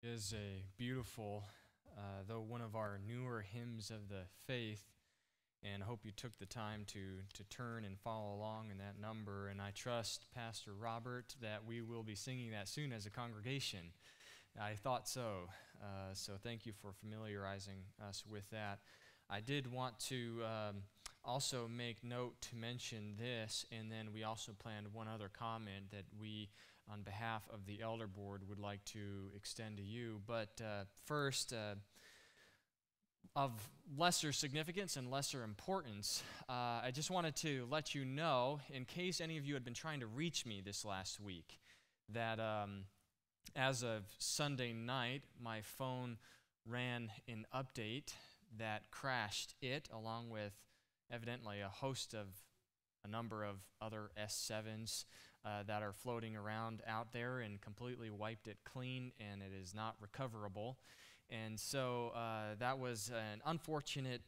Is a beautiful, though one of our newer hymns of the faith, and I hope you took the time to turn and follow along in that number. And I trust, Pastor Robert, that we will be singing that soon as a congregation. I thought so. So thank you for familiarizing us with that. I did want to also make note to mention this, and then we also planned one other comment that we, on behalf of the Elder Board, would like to extend to you. But first, of lesser significance and lesser importance, I just wanted to let you know, in case any of you had been trying to reach me this last week, that as of Sunday night, my phone ran an update that crashed it, along with evidently a number of other S7s that are floating around out there, and completely wiped it clean, and it is not recoverable. And so that was an unfortunate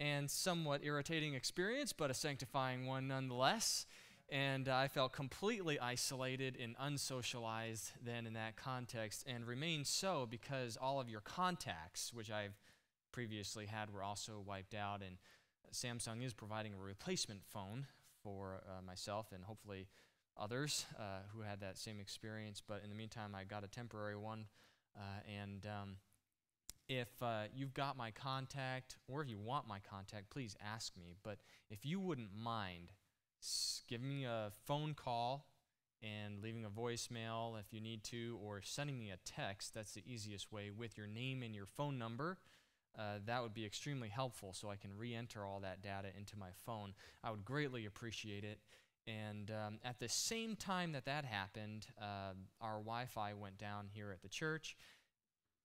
and somewhat irritating experience, but a sanctifying one nonetheless. And I felt completely isolated and unsocialized then in that context, and remained so because all of your contacts, which I've previously had, were also wiped out. And Samsung is providing a replacement phone for myself and hopefully others who had that same experience. But in the meantime, I got a temporary one. If you've got my contact, or if you want my contact, please ask me. But if you wouldn't mind, give me a phone call and leaving a voicemail if you need to, or sending me a text. That's the easiest way, with your name and your phone number. That would be extremely helpful, so I can re-enter all that data into my phone. I would greatly appreciate it. And at the same time that happened, our Wi-Fi went down here at the church,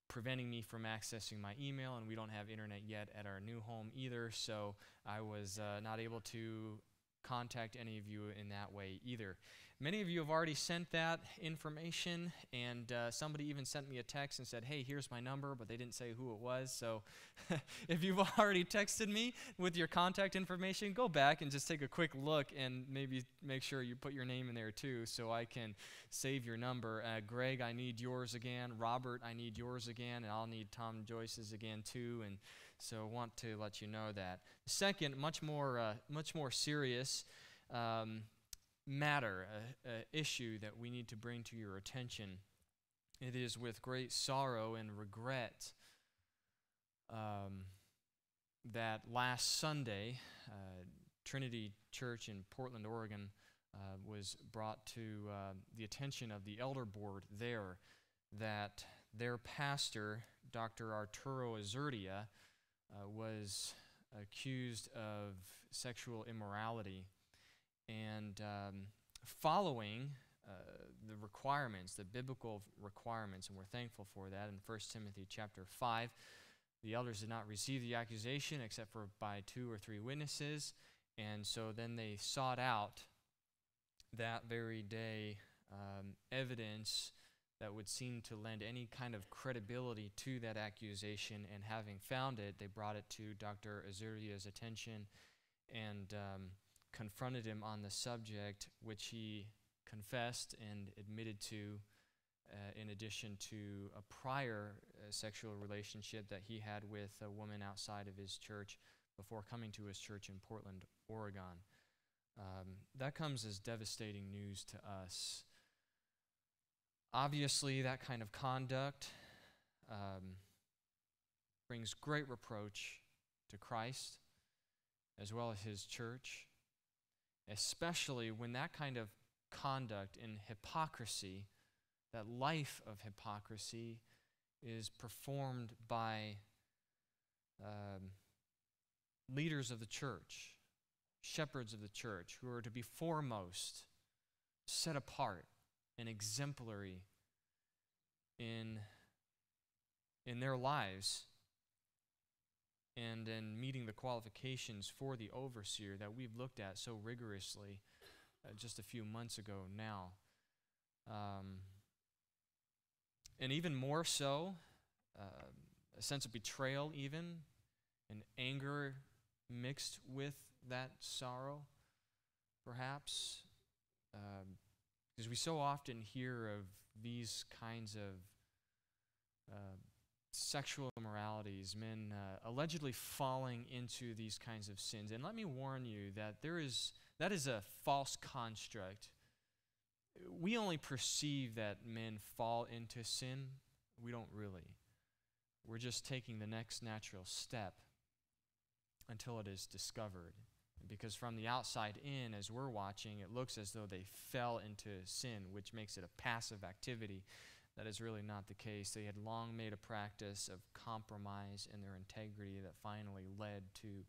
preventing me from accessing my email, and we don't have internet yet at our new home either, so I was not able to contact any of you in that way either. Many of you have already sent that information, and somebody even sent me a text and said, hey, here's my number, but they didn't say who it was. So if you've already texted me with your contact information, go back and just take a quick look and maybe make sure you put your name in there too, so I can save your number. Greg, I need yours again. Robert, I need yours again, and I'll need Tom Joyce's again too. And so I want to let you know that. Second, much more serious matter, issue that we need to bring to your attention. It is with great sorrow and regret that last Sunday, Trinity Church in Portland, Oregon, was brought to the attention of the Elder Board there, that their pastor, Dr. Arturo Azurdia, was accused of sexual immorality. And following the requirements, the biblical requirements, and we're thankful for that, in 1 Timothy chapter 5, the elders did not receive the accusation except for by 2 or 3 witnesses, and so then they sought out that very day evidence that would seem to lend any kind of credibility to that accusation, and having found it, they brought it to Dr. Azurdia's attention and confronted him on the subject, which he confessed and admitted to, in addition to a prior sexual relationship that he had with a woman outside of his church before coming to his church in Portland, Oregon. That comes as devastating news to us. Obviously, that kind of conduct brings great reproach to Christ as well as his church, especially when that kind of conduct and hypocrisy, that life of hypocrisy, is performed by leaders of the church, shepherds of the church, who are to be foremost, set apart, and exemplary in their lives and in meeting the qualifications for the overseer that we've looked at so rigorously just a few months ago now. And even more so, a sense of betrayal even, and anger mixed with that sorrow, perhaps. Because we so often hear of these kinds of uh, sexual immoralities, men allegedly falling into these kinds of sins. And let me warn you that that is a false construct. We only perceive that men fall into sin. We don't really. We're just taking the next natural step until it is discovered. Because from the outside in, as we're watching, it looks as though they fell into sin, which makes it a passive activity. That is really not the case. They had long made a practice of compromise in their integrity that finally led to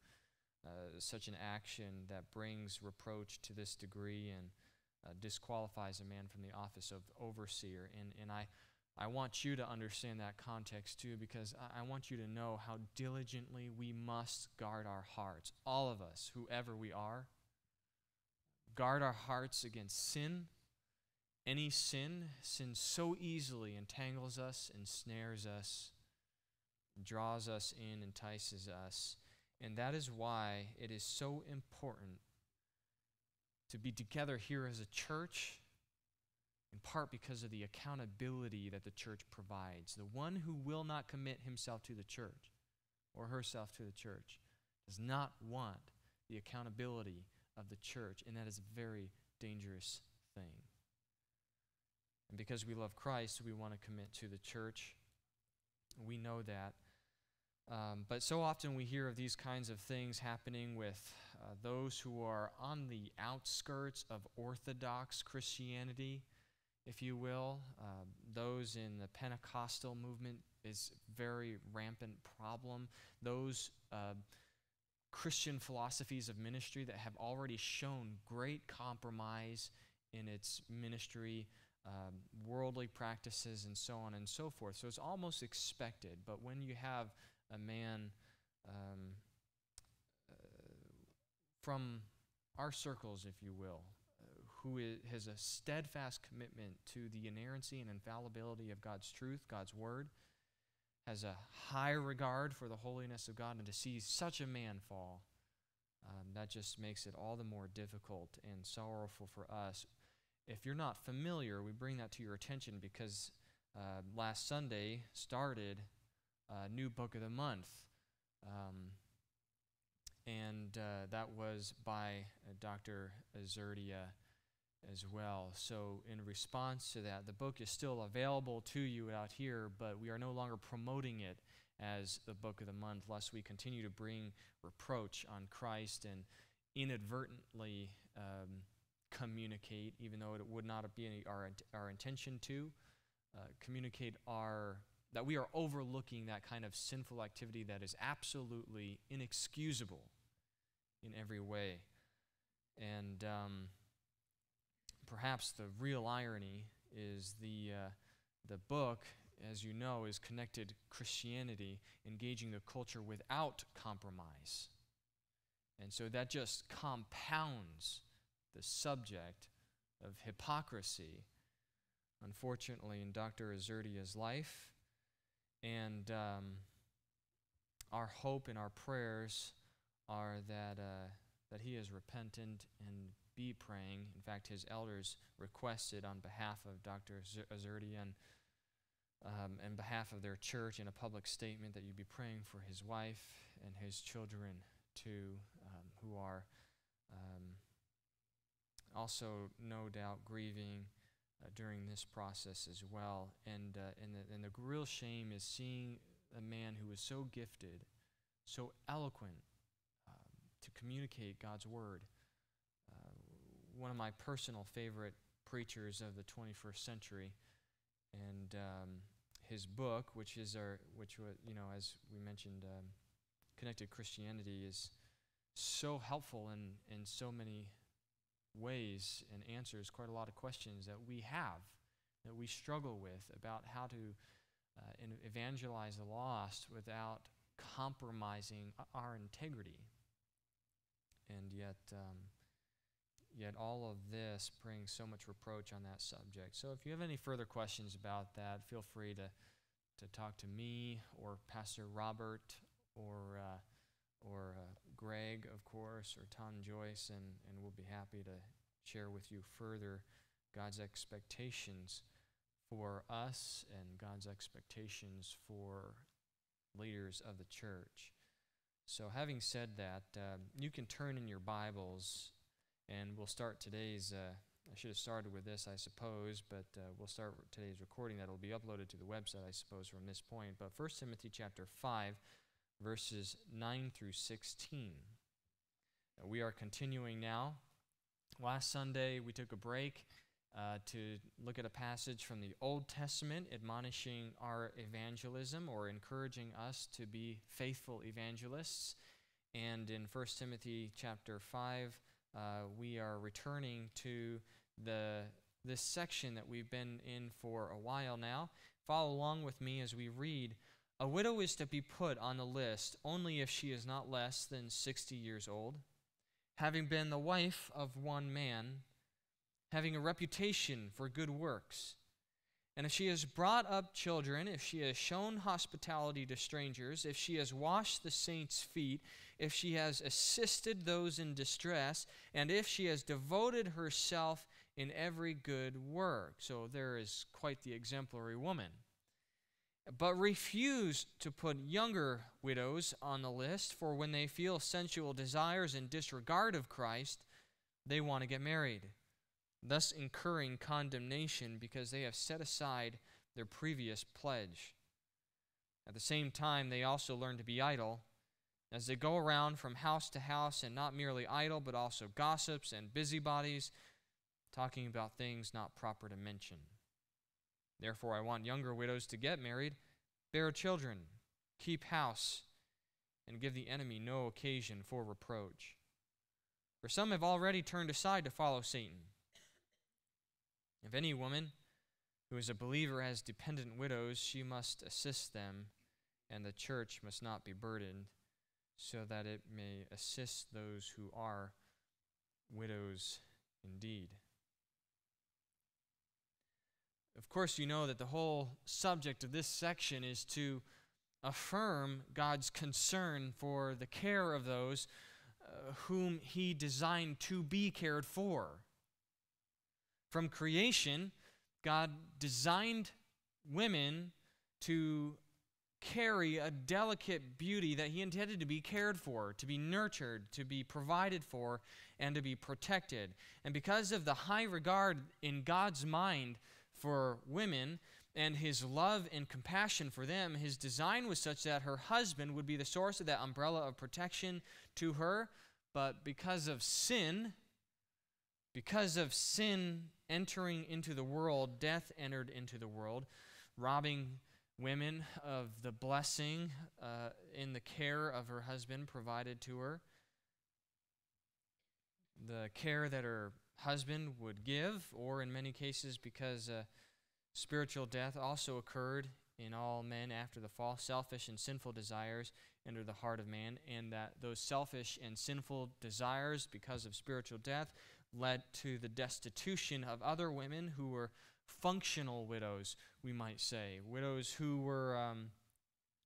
such an action that brings reproach to this degree and disqualifies a man from the office of overseer. And I want you to understand that context too, because I want you to know how diligently we must guard our hearts. All of us, whoever we are, guard our hearts against sin. Any sin so easily entangles us, ensnares us, draws us in, entices us. And that is why it is so important to be together here as a church, in part because of the accountability that the church provides. The one who will not commit himself to the church or herself to the church does not want the accountability of the church, and that is a very dangerous thing. And because we love Christ, we want to commit to the church. We know that. But so often we hear of these kinds of things happening with those who are on the outskirts of Orthodox Christianity, if you will. Those in the Pentecostal movement is a very rampant problem. Those Christian philosophies of ministry that have already shown great compromise in its ministry, worldly practices, and so on and so forth. So it's almost expected. But when you have a man from our circles, if you will, who has a steadfast commitment to the inerrancy and infallibility of God's truth, God's word, has a high regard for the holiness of God, and to see such a man fall, that just makes it all the more difficult and sorrowful for us. If you're not familiar, we bring that to your attention because last Sunday started a new book of the month, and that was by Dr. Azurdia as well. So in response to that, the book is still available to you out here, but we are no longer promoting it as the book of the month, lest we continue to bring reproach on Christ and inadvertently communicate, even though it would not be our intention to, communicate that we are overlooking that kind of sinful activity that is absolutely inexcusable in every way. And perhaps the real irony is the book, as you know, is Connected Christianity, engaging the culture without compromise. And so that just compounds the subject of hypocrisy, unfortunately, in Dr. Azurdia's life. And our hope and our prayers are that he is repentant and be praying. In fact, his elders requested on behalf of Dr. Azurdia and on behalf of their church in a public statement that you be praying for his wife and his children too, who are also no doubt grieving during this process as well. And the real shame is seeing a man who is so gifted, so eloquent to communicate God's word. One of my personal favorite preachers of the 21st century, and his book, which as we mentioned, Connected Christianity, is so helpful in so many ways and answers quite a lot of questions that we have, that we struggle with about how to evangelize the lost without compromising our integrity. And yet all of this brings so much reproach on that subject. So if you have any further questions about that, feel free to talk to me or Pastor Robert or Greg, of course, or Tom Joyce, and we'll be happy to share with you further God's expectations for us and God's expectations for leaders of the church. So having said that, you can turn in your Bibles, and we'll start today's, I should have started with this, I suppose, but we'll start today's recording. That will be uploaded to the website, I suppose, from this point. But 1 Timothy chapter 5, verses 9 through 16. We are continuing now. Last Sunday, we took a break to look at a passage from the Old Testament admonishing our evangelism or encouraging us to be faithful evangelists. And in 1 Timothy chapter 5, we are returning to this section that we've been in for a while now. Follow along with me as we read. A widow is to be put on the list only if she is not less than 60 years old, having been the wife of one man, having a reputation for good works. And if she has brought up children, if she has shown hospitality to strangers, if she has washed the saints' feet, if she has assisted those in distress, and if she has devoted herself in every good work. So there is quite the exemplary woman. But refuse to put younger widows on the list, for when they feel sensual desires in disregard of Christ, they want to get married, thus incurring condemnation because they have set aside their previous pledge. At the same time, they also learn to be idle, as they go around from house to house, and not merely idle, but also gossips and busybodies, talking about things not proper to mention. Therefore, I want younger widows to get married, bear children, keep house, and give the enemy no occasion for reproach. For some have already turned aside to follow Satan. If any woman who is a believer has dependent widows, she must assist them, and the church must not be burdened, so that it may assist those who are widows indeed. Of course, you know that the whole subject of this section is to affirm God's concern for the care of those whom He designed to be cared for. From creation, God designed women to carry a delicate beauty that He intended to be cared for, to be nurtured, to be provided for, and to be protected. And because of the high regard in God's mind for women and His love and compassion for them, His design was such that her husband would be the source of that umbrella of protection to her. But because of sin entering into the world, death entered into the world, robbing women of the blessing in the care of her husband provided to her, the care that her husband would give, or in many cases because spiritual death also occurred in all men after the fall. Selfish and sinful desires enter the heart of man, and that those selfish and sinful desires, because of spiritual death, led to the destitution of other women who were functional widows, we might say. Widows who were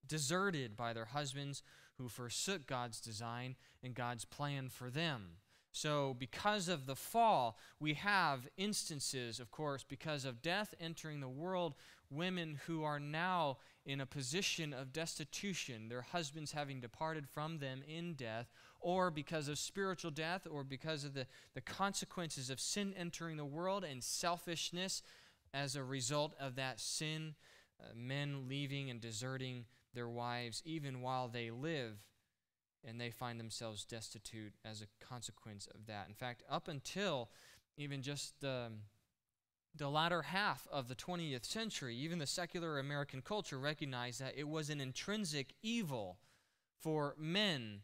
deserted by their husbands, who forsook God's design and God's plan for them. So because of the fall, we have instances, of course, because of death entering the world, women who are now in a position of destitution, their husbands having departed from them in death, or because of spiritual death, or because of the consequences of sin entering the world and selfishness as a result of that sin, men leaving and deserting their wives even while they live, and they find themselves destitute as a consequence of that. In fact, up until even just the latter half of the 20th century, even the secular American culture recognized that it was an intrinsic evil for men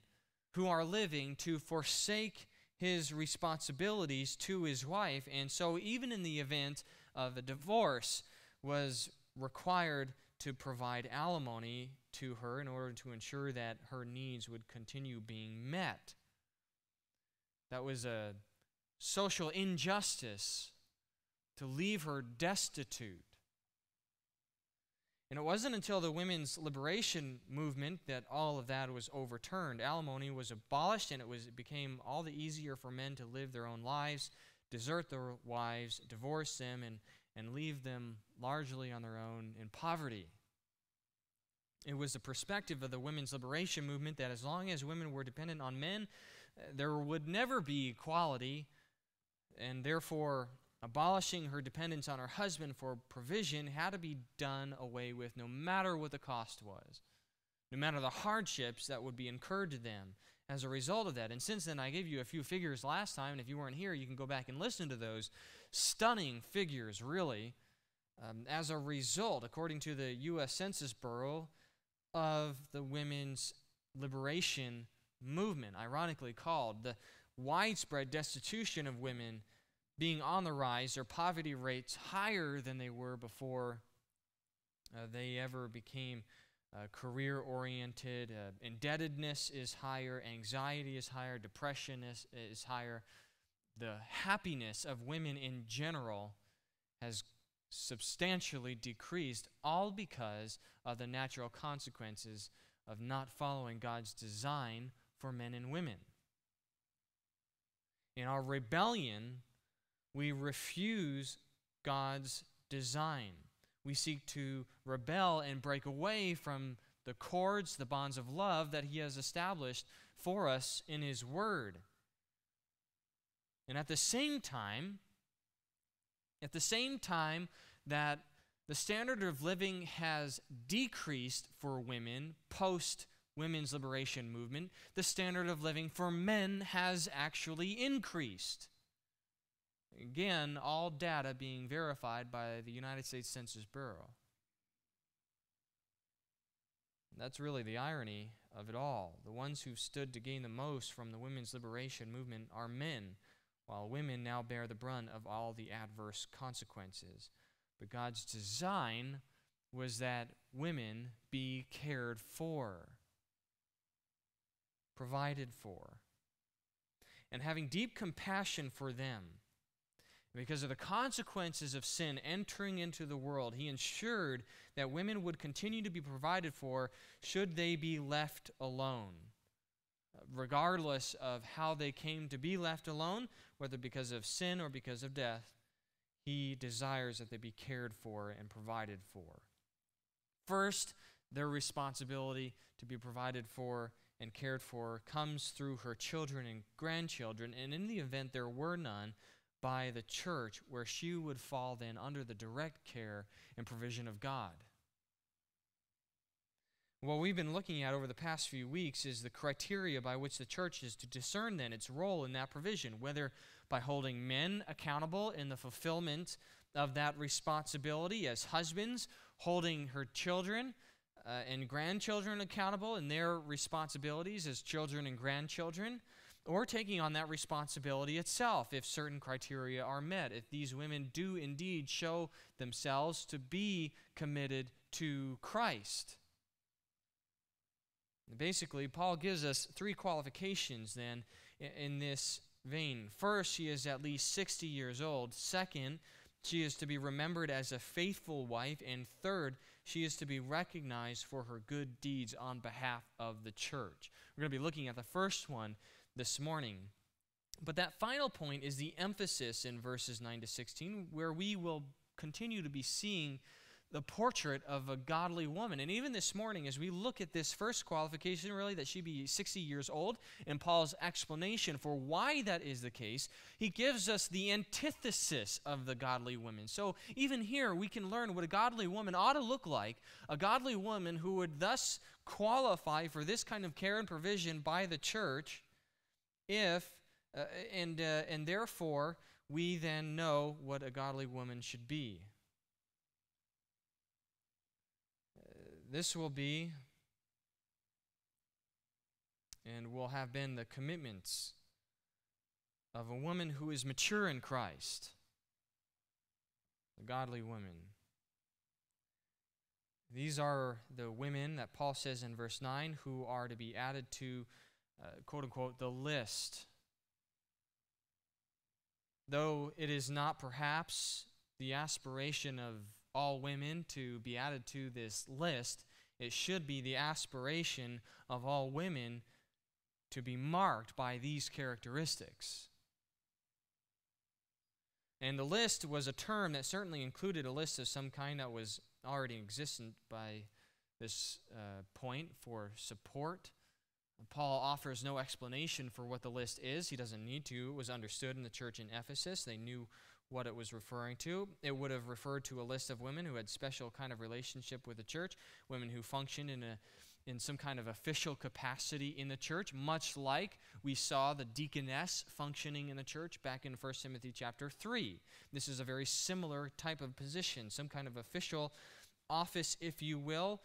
who are living to forsake his responsibilities to his wife. And so even in the event of a divorce, was required to provide alimony to her in order to ensure that her needs would continue being met. That was a social injustice to leave her destitute. And it wasn't until the women's liberation movement that all of that was overturned. Alimony was abolished, and it became all the easier for men to live their own lives, desert their wives, divorce them, and leave them largely on their own in poverty. It was the perspective of the women's liberation movement that as long as women were dependent on men, there would never be equality, and therefore abolishing her dependence on her husband for provision had to be done away with no matter what the cost was, no matter the hardships that would be incurred to them as a result of that. And since then, I gave you a few figures last time, and if you weren't here, you can go back and listen to those stunning figures, really, as a result, according to the U.S. Census Bureau, of the women's liberation movement, ironically called the widespread destitution of women being on the rise, their poverty rates higher than they were before they ever became career-oriented. Indebtedness is higher, anxiety is higher, depression is higher. The happiness of women in general has substantially decreased, all because of the natural consequences of not following God's design for men and women. In our rebellion, we refuse God's design. We seek to rebel and break away from the cords, the bonds of love that He has established for us in His Word. And at the same time that the standard of living has decreased for women post-women's liberation movement, the standard of living for men has actually increased. Again, all data being verified by the United States Census Bureau. That's really the irony of it all. The ones who've stood to gain the most from the women's liberation movement are men, while women now bear the brunt of all the adverse consequences. But God's design was that women be cared for, provided for, and having deep compassion for them. Because of the consequences of sin entering into the world, He ensured that women would continue to be provided for should they be left alone. Regardless of how they came to be left alone, whether because of sin or because of death, He desires that they be cared for and provided for. First, their responsibility to be provided for and cared for comes through her children and grandchildren, and in the event there were none, by the church, where she would fall then under the direct care and provision of God. What we've been looking at over the past few weeks is the criteria by which the church is to discern then its role in that provision, whether by holding men accountable in the fulfillment of that responsibility as husbands, holding her children and grandchildren accountable in their responsibilities as children and grandchildren, or taking on that responsibility itself if certain criteria are met, if these women do indeed show themselves to be committed to Christ. Basically, Paul gives us three qualifications then in this vein. First, she is at least 60 years old. Second, she is to be remembered as a faithful wife. And third, she is to be recognized for her good deeds on behalf of the church. We're going to be looking at the first one this morning. But that final point is the emphasis in verses 9 to 16, where we will continue to be seeing the portrait of a godly woman. And even this morning, as we look at this first qualification, really, that she be 60 years old, and Paul's explanation for why that is the case, he gives us the antithesis of the godly woman. So even here, we can learn what a godly woman ought to look like, a godly woman who would thus qualify for this kind of care and provision by the church, and therefore, we then know what a godly woman should be. This will be and will have been the commitments of a woman who is mature in Christ, a godly woman. These are the women that Paul says in verse 9 who are to be added to, quote-unquote, the list. Though it is not perhaps the aspiration of all women to be added to this list, it should be the aspiration of all women to be marked by these characteristics. And the list was a term that certainly included a list of some kind that was already existent by this point for support. Paul offers no explanation for what the list is. He doesn't need to. It was understood in the church in Ephesus. They knew what it was referring to. It would have referred to a list of women who had special kind of relationship with the church, women who functioned in some kind of official capacity in the church, much like we saw the deaconess functioning in the church back in 1 Timothy chapter 3. This is a very similar type of position, some kind of official office, if you will,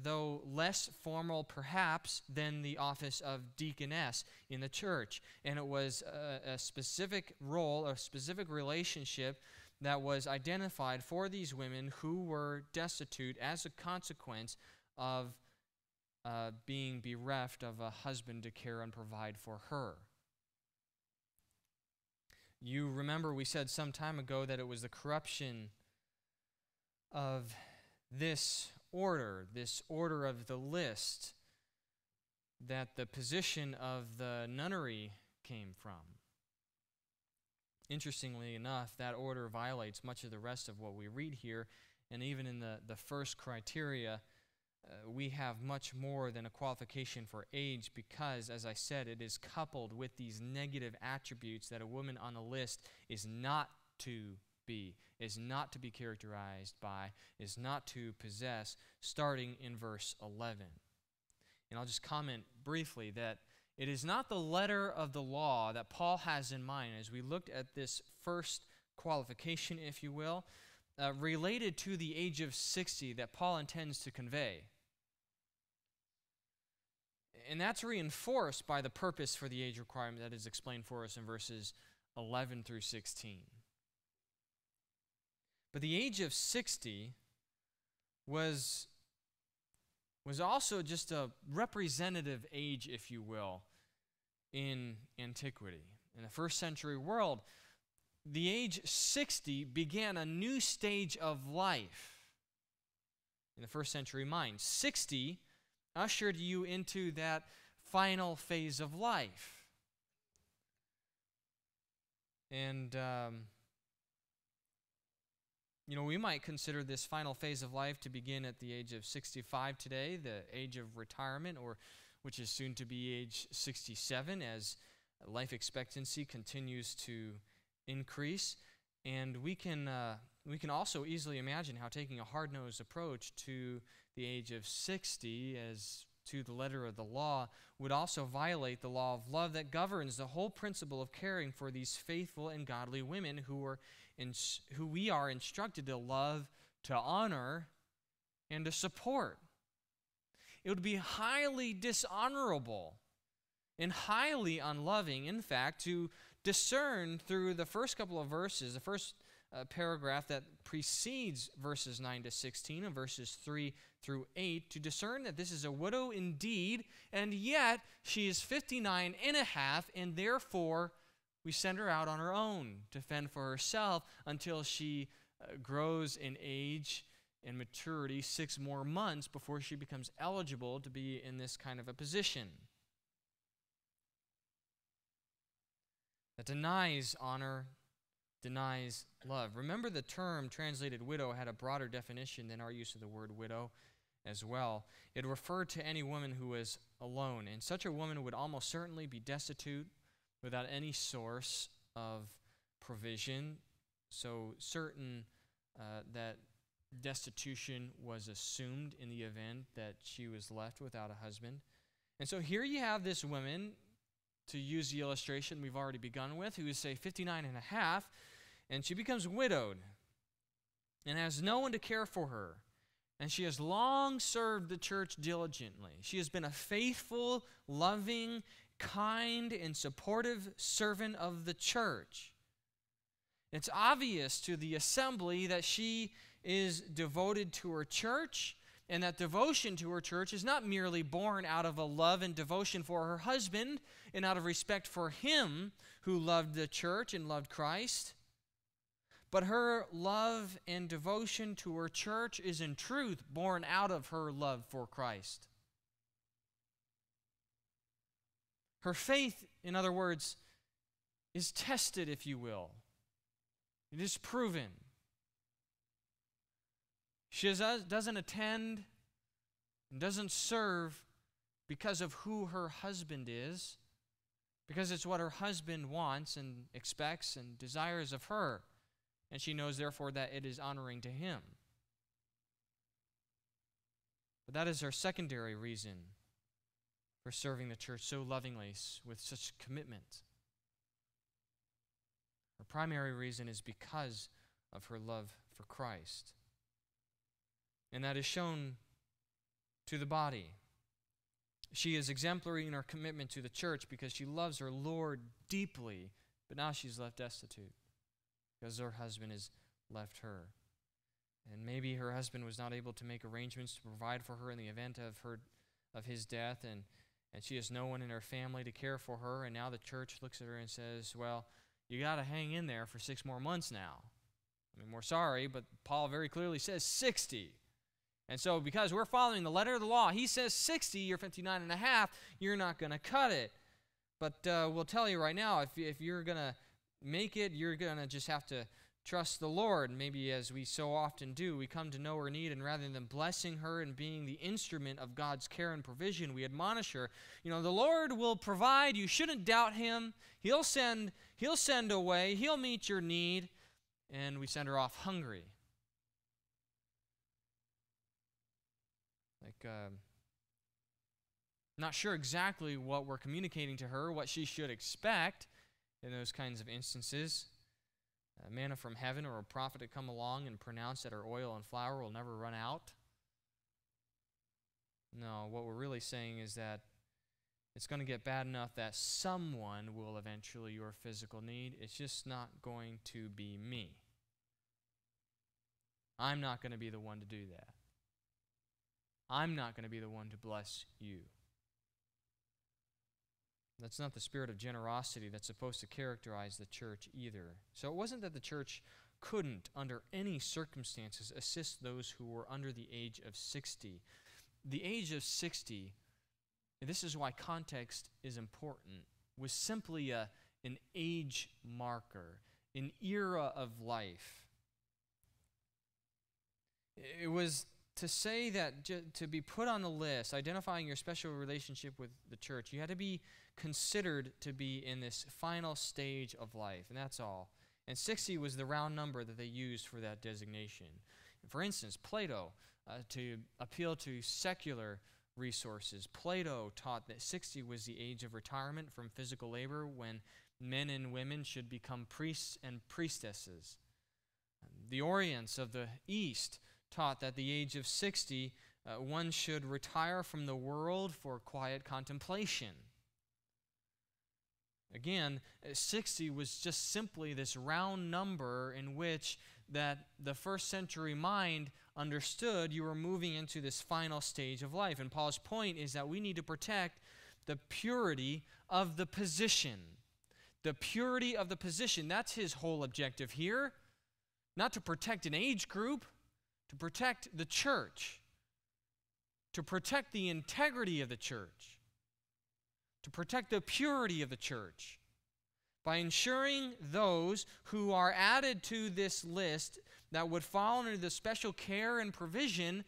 though less formal perhaps than the office of deaconess in the church. And it was a specific role, a specific relationship that was identified for these women who were destitute as a consequence of being bereft of a husband to care and provide for her. You remember we said some time ago that it was the corruption of this order of the list, that the position of the nunnery came from. Interestingly enough, that order violates much of the rest of what we read here, and even in the first criteria, we have much more than a qualification for age because, as I said, it is coupled with these negative attributes that a woman on the list is not to be characterized by, is not to possess, starting in verse 11. And I'll just comment briefly that it is not the letter of the law that Paul has in mind as we looked at this first qualification, if you will, related to the age of 60 that Paul intends to convey. And that's reinforced by the purpose for the age requirement that is explained for us in verses 11 through 16. But the age of 60 was also just a representative age, if you will, in antiquity. In the first century world, the age 60 began a new stage of life. In the first century mind, 60 ushered you into that final phase of life. And we might consider this final phase of life to begin at the age of 65 today, the age of retirement, or which is soon to be age 67 as life expectancy continues to increase. And we can also easily imagine how taking a hard-nosed approach to the age of 60 as to the letter of the law would also violate the law of love that governs the whole principle of caring for these faithful and godly women who we are instructed to love, to honor, and to support. It would be highly dishonorable and highly unloving, in fact, to discern through the first couple of verses, the first paragraph that precedes verses 9 to 16 and verses 3 through 8, to discern that this is a widow indeed, and yet she is 59 and a half, and therefore we send her out on her own to fend for herself until she grows in age and maturity 6 more months before she becomes eligible to be in this kind of a position. That denies honor, denies love. Remember, the term translated widow had a broader definition than our use of the word widow as well. It referred to any woman who was alone, and such a woman would almost certainly be destitute without any source of provision. So certain that destitution was assumed in the event that she was left without a husband. And so here you have this woman, to use the illustration we've already begun with, who is, say, 59 and a half, and she becomes widowed and has no one to care for her. And she has long served the church diligently. She has been a faithful, loving, kind, and supportive servant of the church. It's obvious to the assembly that she is devoted to her church, and that devotion to her church is not merely born out of a love and devotion for her husband and out of respect for him who loved the church and loved Christ, but her love and devotion to her church is in truth born out of her love for Christ. Her faith, in other words, is tested, if you will, It is proven. She doesn't attend and doesn't serve because of who her husband is, because it's what her husband wants and expects and desires of her, and she knows, therefore, that it is honoring to him. But that is her secondary reason for serving the church so lovingly, with such commitment. Her primary reason is because of her love for Christ. And that is shown to the body. She is exemplary in her commitment to the church because she loves her Lord deeply, but now she's left destitute because her husband has left her. And maybe her husband was not able to make arrangements to provide for her in the event of his death, and she has no one in her family to care for her, and now the church looks at her and says, well, you got to hang in there for 6 more months now. I mean, we're sorry, but Paul very clearly says 60. And so because we're following the letter of the law, he says 60, you're 59 and a half, you're not going to cut it. But we'll tell you right now, if you're going to make it, you're going to just have to trust the Lord. Maybe as we so often do, we come to know her need, and rather than blessing her and being the instrument of God's care and provision, we admonish her, the Lord will provide. You shouldn't doubt him. He'll send a way. He'll meet your need. And we send her off hungry. Not sure exactly what we're communicating to her, what she should expect in those kinds of instances. A manna from heaven or a prophet to come along and pronounce that her oil and flour will never run out. No, what we're really saying is that it's going to get bad enough that someone will eventually your physical need. It's just not going to be me. I'm not going to be the one to do that. I'm not going to be the one to bless you. That's not the spirit of generosity that's supposed to characterize the church either. So it wasn't that the church couldn't, under any circumstances, assist those who were under the age of 60. The age of 60, and this is why context is important, was simply an age marker, an era of life. It was to say that to be put on the list, identifying your special relationship with the church, you had to be considered to be in this final stage of life, and that's all. And 60 was the round number that they used for that designation. For instance, Plato, to appeal to secular resources, Plato taught that 60 was the age of retirement from physical labor when men and women should become priests and priestesses. The Orients of the East taught that the age of 60, one should retire from the world for quiet contemplation. Again, 60 was just simply this round number in which that the first century mind understood you were moving into this final stage of life. And Paul's point is that we need to protect the purity of the position. The purity of the position, that's his whole objective here. Not to protect an age group, to protect the church, to protect the integrity of the church, to protect the purity of the church, by ensuring those who are added to this list that would fall under the special care and provision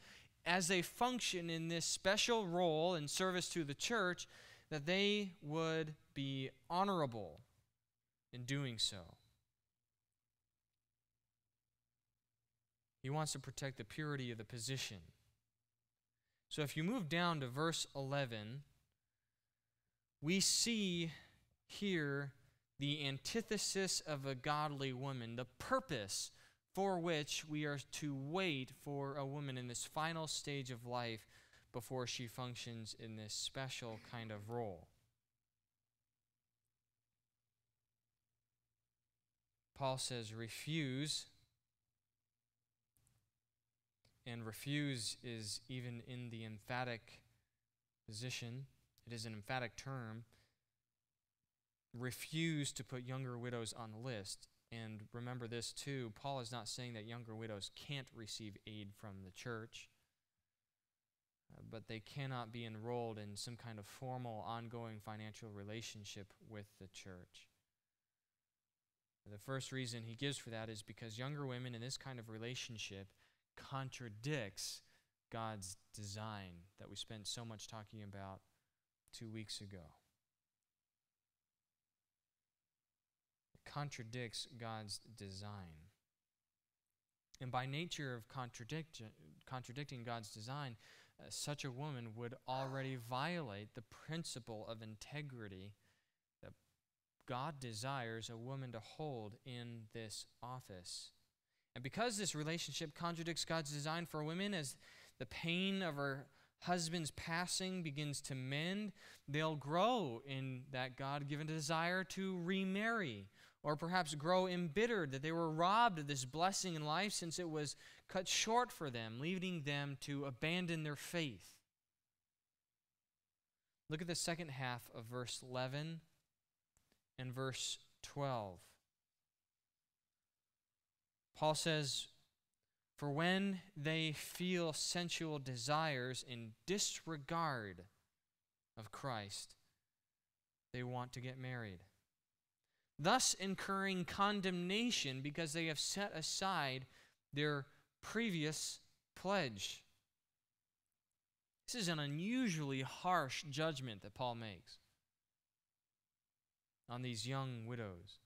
as they function in this special role and service to the church, that they would be honorable in doing so. He wants to protect the purity of the position. So if you move down to verse 11, we see here the antithesis of a godly woman, the purpose for which we are to wait for a woman in this final stage of life before she functions in this special kind of role. Paul says, refuse. And refuse is even in the emphatic position. It is an emphatic term. Refuse to put younger widows on the list. And remember this too, Paul is not saying that younger widows can't receive aid from the church, but they cannot be enrolled in some kind of formal, ongoing financial relationship with the church. The first reason he gives for that is because younger women in this kind of relationship contradicts God's design that we spent so much talking about 2 weeks ago. It contradicts God's design. And by nature of contradicting God's design, such a woman would already violate the principle of integrity that God desires a woman to hold in this office. And because this relationship contradicts God's design for women, as the pain of her husband's passing begins to mend, they'll grow in that God-given desire to remarry, or perhaps grow embittered that they were robbed of this blessing in life since it was cut short for them, leading them to abandon their faith. Look at the second half of verse 11 and verse 12. Paul says, "For when they feel sensual desires in disregard of Christ, they want to get married, thus incurring condemnation because they have set aside their previous pledge." This is an unusually harsh judgment that Paul makes on these young widows.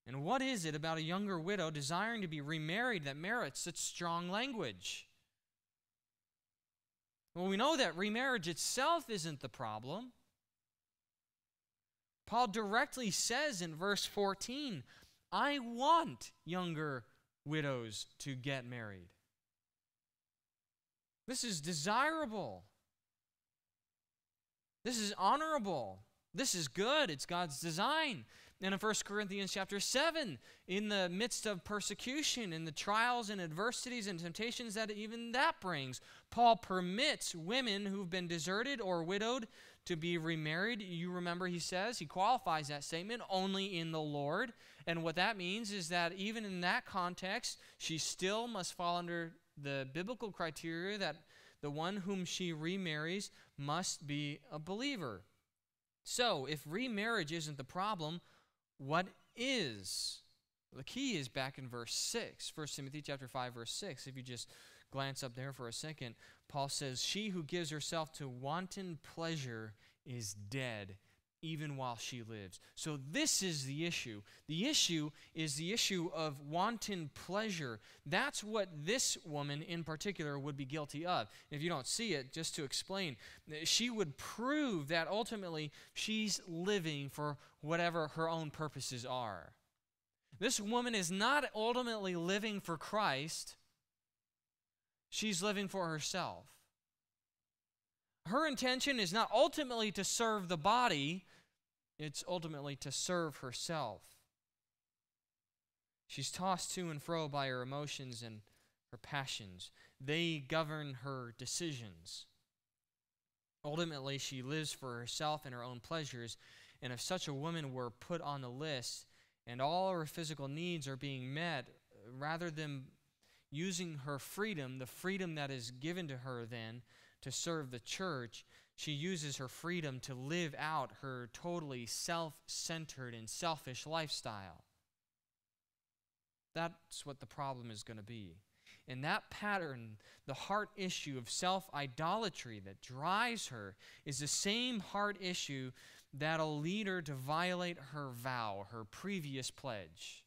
And what is it about a younger widow desiring to be remarried that merits such strong language? Well, we know that remarriage itself isn't the problem. Paul directly says in verse 14, "I want younger widows to get married." This is desirable. This is honorable. This is good. It's God's design. And in 1 Corinthians chapter 7, in the midst of persecution and the trials and adversities and temptations that even that brings, Paul permits women who've been deserted or widowed to be remarried. You remember he says, he qualifies that statement, only in the Lord. And what that means is that even in that context, she still must fall under the biblical criteria that the one whom she remarries must be a believer. So, if remarriage isn't the problem, what is? The key is back in verse 6, 1 Timothy chapter 5, verse 6. If you just glance up there for a second, Paul says, "She who gives herself to wanton pleasure is dead, even while she lives." So this is the issue. The issue is the issue of wanton pleasure. That's what this woman in particular would be guilty of. If you don't see it, just to explain, she would prove that ultimately she's living for whatever her own purposes are. This woman is not ultimately living for Christ. She's living for herself. Her intention is not ultimately to serve the body, it's ultimately to serve herself. She's tossed to and fro by her emotions and her passions. They govern her decisions. Ultimately, she lives for herself and her own pleasures, and if such a woman were put on the list and all her physical needs are being met, rather than using her freedom, the freedom that is given to her then, to serve the church, she uses her freedom to live out her totally self-centered and selfish lifestyle. That's what the problem is going to be. And that pattern, the heart issue of self-idolatry that drives her, is the same heart issue that'll lead her to violate her vow, her previous pledge.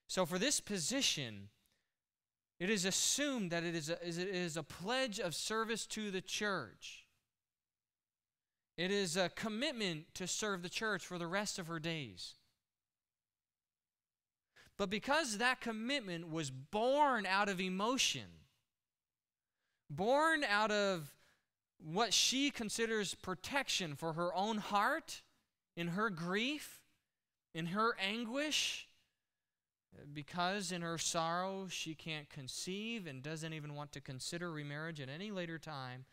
So for this position, it is assumed that it is a pledge of service to the church. It is a commitment to serve the church for the rest of her days. But because that commitment was born out of emotion, born out of what she considers protection for her own heart, in her grief, in her anguish, because in her sorrow she can't conceive and doesn't even want to consider remarriage at any later time,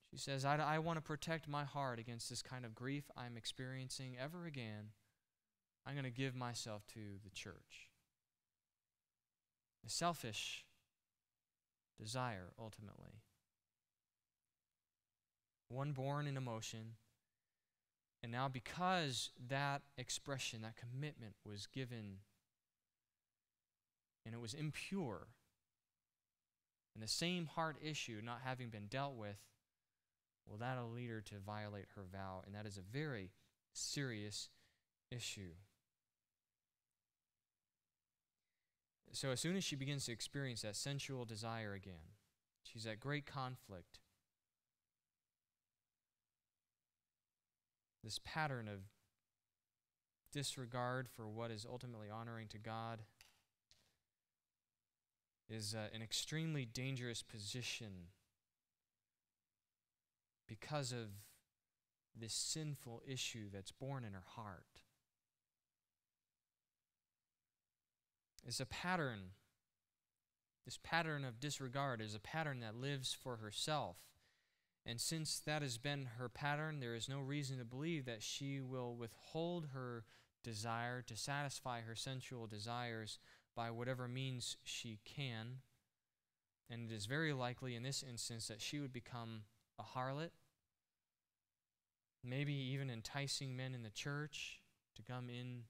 she says, I want to protect my heart against this kind of grief I'm experiencing ever again. I'm going to give myself to the church. A selfish desire, ultimately. One born in emotion, And now because that expression, that commitment was given and it was impure, and the same heart issue not having been dealt with, well, that'll lead her to violate her vow, and that is a very serious issue. So as soon as she begins to experience that sensual desire again, she's at great conflict. This pattern of disregard for what is ultimately honoring to God is an extremely dangerous position because of this sinful issue that's born in her heart. It's a pattern. This pattern of disregard is a pattern that lives for herself. And since that has been her pattern, there is no reason to believe that she will withhold her desire to satisfy her sensual desires by whatever means she can. And it is very likely in this instance that she would become a harlot, maybe even enticing men in the church to come in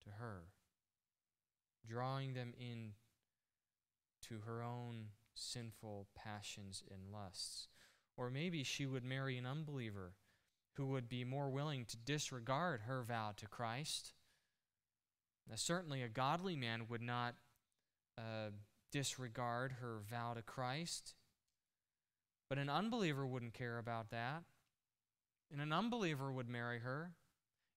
to her, drawing them in to her own sinful passions and lusts. Or maybe she would marry an unbeliever who would be more willing to disregard her vow to Christ. Now, certainly a godly man would not disregard her vow to Christ, but an unbeliever wouldn't care about that. And an unbeliever would marry her.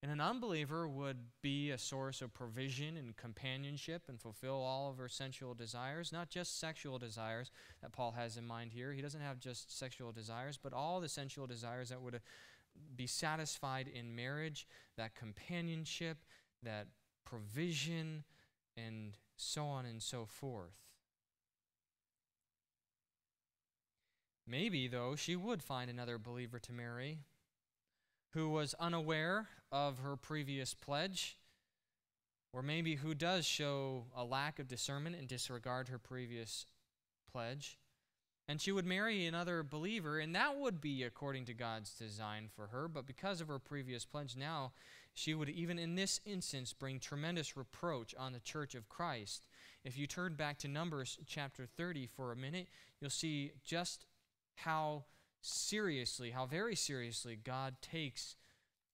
And an unbeliever would be a source of provision and companionship and fulfill all of her sensual desires, not just sexual desires that Paul has in mind here. He doesn't have just sexual desires, but all the sensual desires that would be satisfied in marriage, that companionship, that provision, and so on and so forth. Maybe, though, she would find another believer to marry who was unaware of her previous pledge, or maybe who does show a lack of discernment and disregard her previous pledge. And she would marry another believer, and that would be according to God's design for her. But because of her previous pledge, now she would, even in this instance, bring tremendous reproach on the church of Christ. If you turn back to Numbers chapter 30 for a minute, you'll see just how very seriously God takes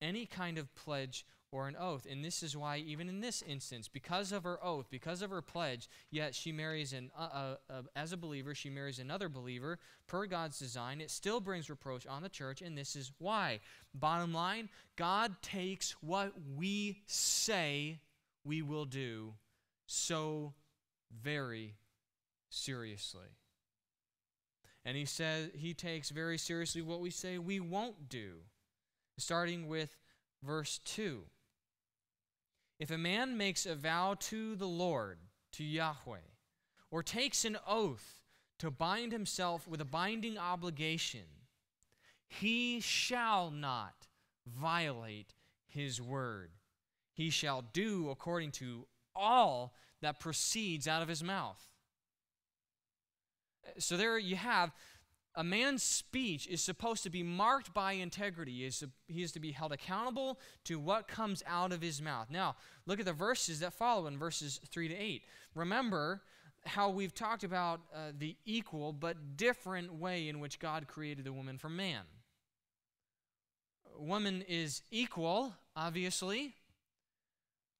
any kind of pledge or an oath. And this is why, even in this instance, because of her oath, because of her pledge, yet she marries, as a believer, she marries another believer per God's design. It still brings reproach on the church, and this is why. Bottom line, God takes what we say we will do so very seriously. And he takes very seriously what we say we won't do. Starting with verse 2. If a man makes a vow to the Lord, to Yahweh, or takes an oath to bind himself with a binding obligation, he shall not violate his word. He shall do according to all that proceeds out of his mouth. So there you have, a man's speech is supposed to be marked by integrity. He is to be held accountable to what comes out of his mouth. Now, look at the verses that follow in verses 3 to 8. Remember how we've talked about the equal but different way in which God created the woman from man. Woman is equal, obviously,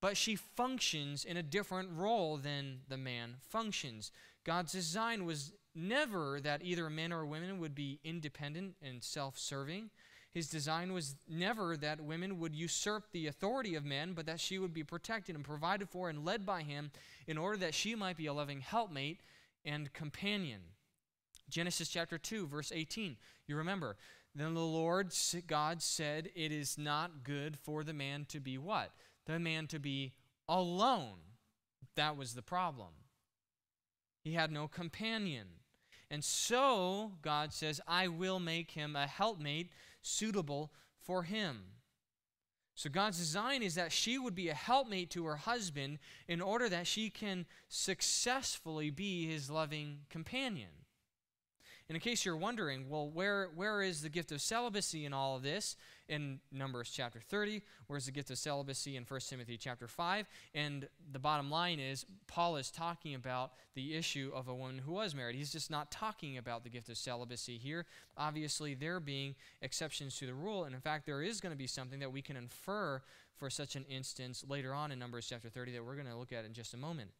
but she functions in a different role than the man functions. God's design was never that either men or women would be independent and self-serving. His design was never that women would usurp the authority of men, but that she would be protected and provided for and led by him in order that she might be a loving helpmate and companion. Genesis chapter 2, verse 18. You remember, then the Lord God said, it is not good for the man to be what? The man to be alone. That was the problem. He had no companion. And so, God says, I will make him a helpmate suitable for him. So God's design is that she would be a helpmate to her husband in order that she can successfully be his loving companion. And in case you're wondering, well, where is the gift of celibacy in all of this? In Numbers chapter 30, where's the gift of celibacy in 1 Timothy chapter 5? And the bottom line is, Paul is talking about the issue of a woman who was married. He's just not talking about the gift of celibacy here. Obviously, there being exceptions to the rule, and in fact, there is going to be something that we can infer for such an instance later on in Numbers chapter 30 that we're going to look at in just a moment.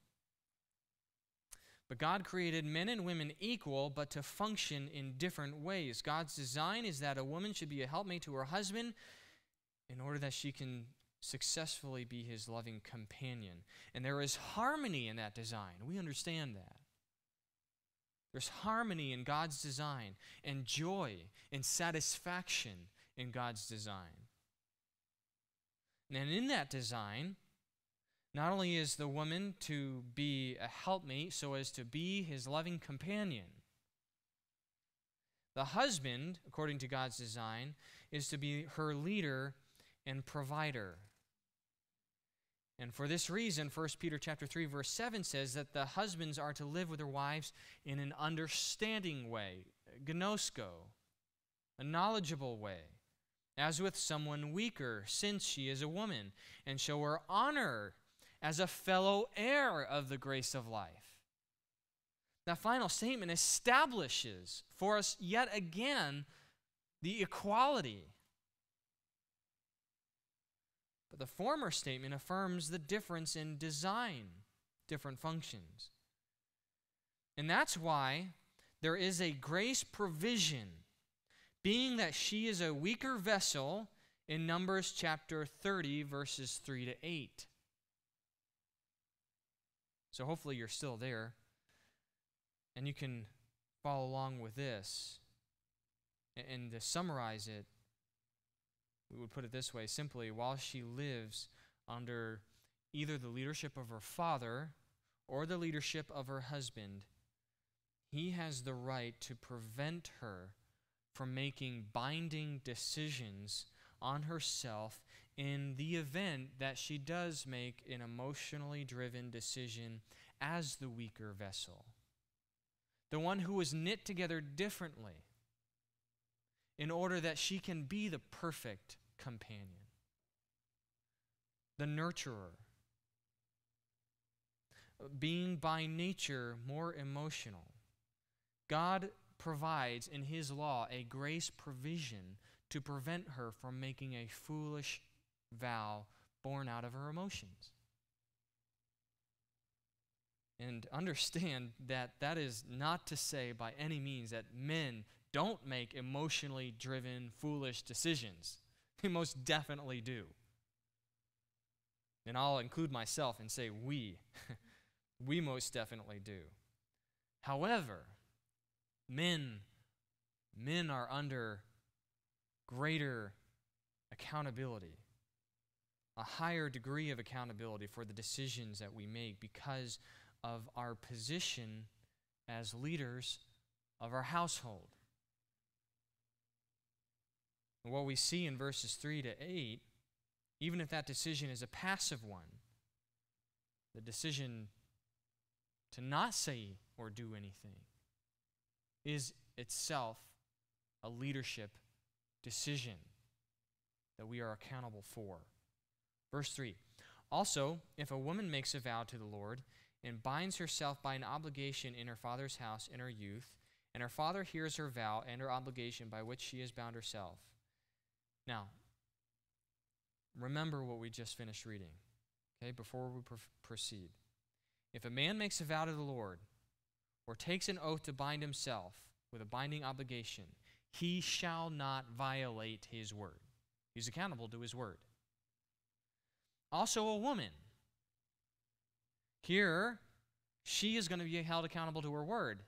But God created men and women equal, but to function in different ways. God's design is that a woman should be a helpmate to her husband in order that she can successfully be his loving companion. And there is harmony in that design. We understand that. There's harmony in God's design, and joy and satisfaction in God's design. And in that design, not only is the woman to be a helpmate so as to be his loving companion, the husband, according to God's design, is to be her leader and provider. And for this reason, 1 Peter chapter 3, verse 7 says that the husbands are to live with their wives in an understanding way, gnosko, a knowledgeable way, as with someone weaker, since she is a woman, and show her honor as a fellow heir of the grace of life. That final statement establishes for us yet again the equality. But the former statement affirms the difference in design, different functions. And that's why there is a grace provision, being that she is a weaker vessel in Numbers chapter 30, verses 3 to 8. So hopefully you're still there, and you can follow along with this. And to summarize it, we would put it this way simply: while she lives under either the leadership of her father or the leadership of her husband, he has the right to prevent her from making binding decisions on herself in the event that she does make an emotionally driven decision as the weaker vessel, the one who is knit together differently in order that she can be the perfect companion, the nurturer, being by nature more emotional. God provides in his law a grace provision to prevent her from making a foolish vow born out of her emotions. And understand that that is not to say by any means that men don't make emotionally driven, foolish decisions. They most definitely do. And I'll include myself and say we. We most definitely do. However, men are under greater accountability, a higher degree of accountability for the decisions that we make because of our position as leaders of our household. And what we see in verses 3 to 8, even if that decision is a passive one, the decision to not say or do anything is itself a leadership decision that we are accountable for. Verse 3, also, if a woman makes a vow to the Lord and binds herself by an obligation in her father's house in her youth, and her father hears her vow and her obligation by which she has bound herself. Now, remember what we just finished reading, okay, before we proceed. If a man makes a vow to the Lord or takes an oath to bind himself with a binding obligation, he shall not violate his word. He's accountable to his word. Also a woman. Here, she is going to be held accountable to her word,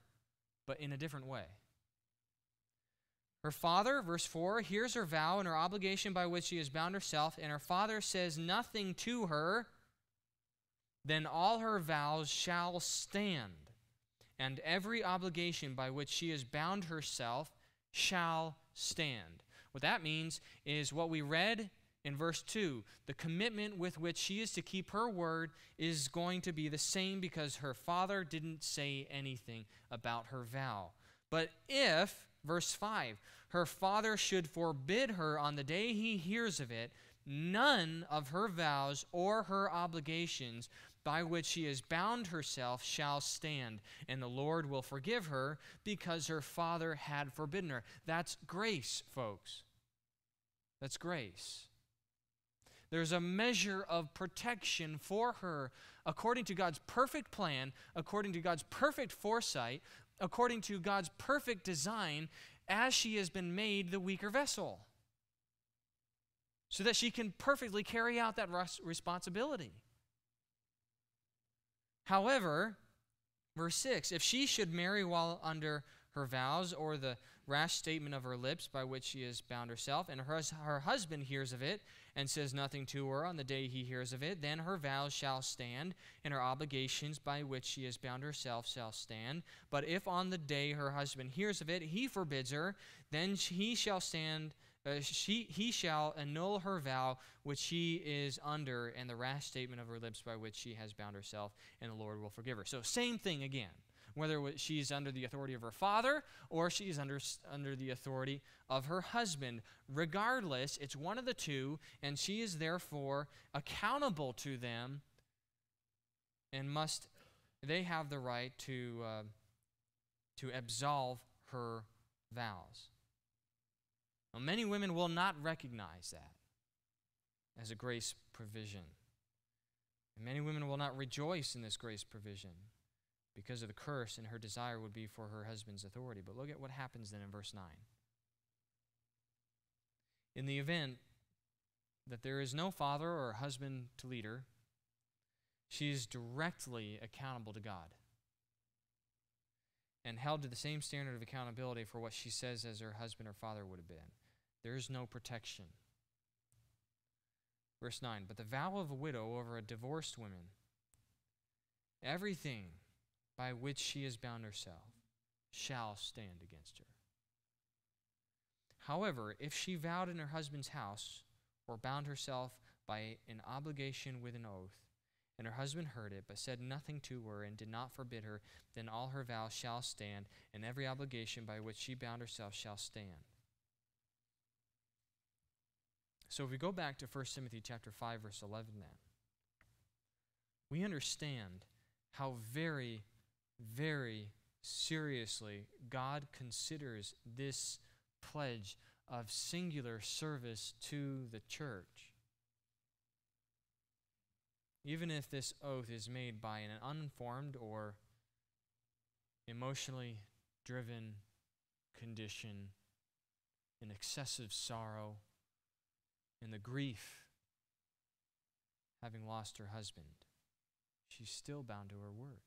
but in a different way. Her father, verse 4, hears her vow and her obligation by which she has bound herself, and her father says nothing to her, then all her vows shall stand, and every obligation by which she has bound herself shall stand. What that means is what we read in verse 2. The commitment with which she is to keep her word is going to be the same because her father didn't say anything about her vow. But if, verse 5, her father should forbid her on the day he hears of it, none of her vows or her obligations by which she has bound herself shall stand, and the Lord will forgive her because her father had forbidden her. That's grace, folks. That's grace. There's a measure of protection for her according to God's perfect plan, according to God's perfect foresight, according to God's perfect design, as she has been made the weaker vessel, so that she can perfectly carry out that responsibility. However, verse 6, if she should marry while under her vows or the rash statement of her lips by which she has bound herself, and her husband hears of it and says nothing to her on the day he hears of it, then her vows shall stand, and her obligations by which she has bound herself shall stand. But if on the day her husband hears of it, he forbids her, then he shall stand. He shall annul her vow which she is under, and the rash statement of her lips by which she has bound herself, and the Lord will forgive her. So same thing again. Whether she's under the authority of her father or she's under the authority of her husband. Regardless, it's one of the two, and she is therefore accountable to them, and they have the right to absolve her vows. Now, many women will not recognize that as a grace provision. And many women will not rejoice in this grace provision because of the curse, and her desire would be for her husband's authority. But look at what happens then in verse 9. In the event that there is no father or husband to lead her, she is directly accountable to God and held to the same standard of accountability for what she says as her husband or father would have been. There is no protection. Verse 9, but the vow of a widow over a divorced woman, everything by which she has bound herself, shall stand against her. However, if she vowed in her husband's house or bound herself by an obligation with an oath, and her husband heard it, but said nothing to her and did not forbid her, then all her vows shall stand, and every obligation by which she bound herself shall stand. So if we go back to 1 Timothy chapter 5, verse 11 then, we understand how very, very seriously God considers this pledge of singular service to the church. Even if this oath is made by an uninformed or emotionally driven condition, in excessive sorrow, in the grief, having lost her husband, she's still bound to her word.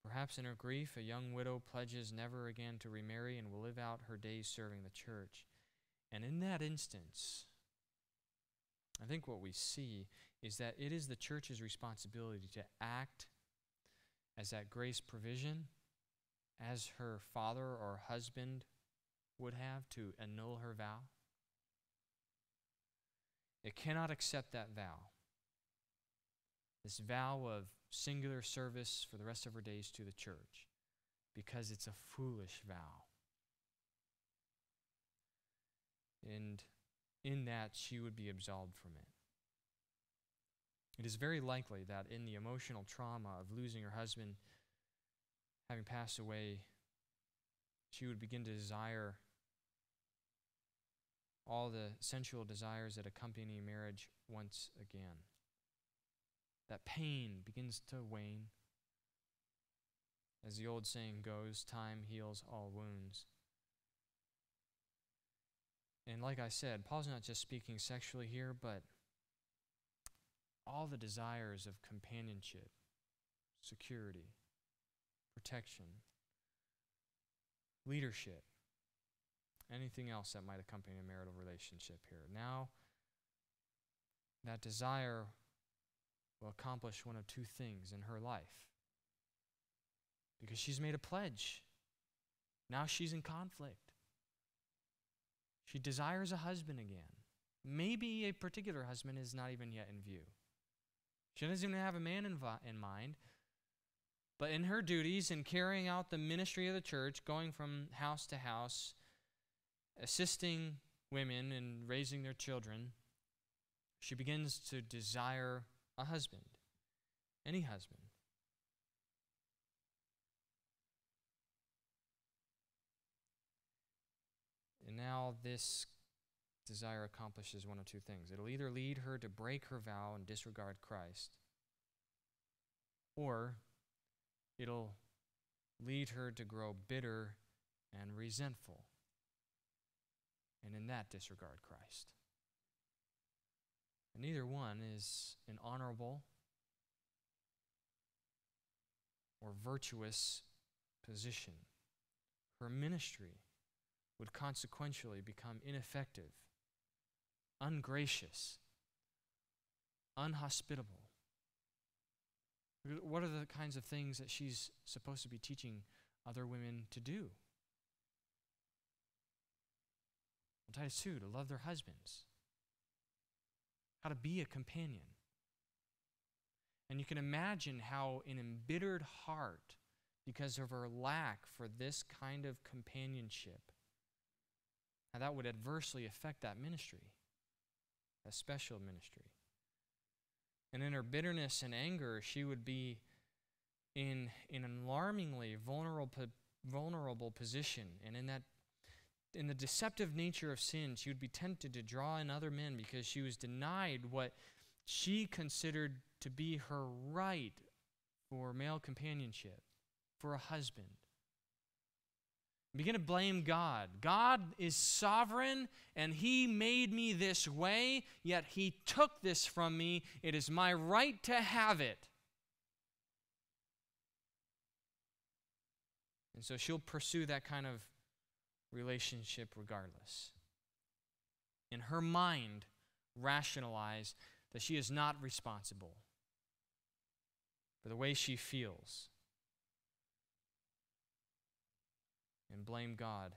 Perhaps in her grief, a young widow pledges never again to remarry and will live out her days serving the church. And in that instance, I think what we see is that it is the church's responsibility to act as that grace provision, as her father or husband would have, to annul her vow. It cannot accept that vow, this vow of singular service for the rest of her days to the church, because it's a foolish vow. And in that, she would be absolved from it. It is very likely that in the emotional trauma of losing her husband, having passed away, she would begin to desire all the sensual desires that accompany marriage once again. That pain begins to wane. As the old saying goes, time heals all wounds. And like I said, Paul's not just speaking sexually here, but all the desires of companionship, security, protection, leadership, anything else that might accompany a marital relationship here. Now, that desire will accomplish one of two things in her life. Because she's made a pledge. Now she's in conflict. She desires a husband again. Maybe a particular husband is not even yet in view. She doesn't even have a man in mind. But in her duties in carrying out the ministry of the church, going from house to house, assisting women in raising their children, she begins to desire a husband, any husband. And now this desire accomplishes one of two things. It'll either lead her to break her vow and disregard Christ, or it'll lead her to grow bitter and resentful, and in that disregard Christ. And neither one is an honorable or virtuous position. Her ministry would consequentially become ineffective, ungracious, unhospitable. What are the kinds of things that she's supposed to be teaching other women to do? Well, Titus 2, to love their husbands, how to be a companion. And you can imagine how an embittered heart, because of her lack for this kind of companionship, how that would adversely affect that ministry, that special ministry. And in her bitterness and anger, she would be in an alarmingly vulnerable position. And in the deceptive nature of sin, she would be tempted to draw in other men because she was denied what she considered to be her right for male companionship, for a husband. Begin to blame God. God is sovereign, and He made me this way, yet He took this from me. It is my right to have it. And so she'll pursue that kind of relationship regardless. In her mind, rationalize that she is not responsible for the way she feels, and blame God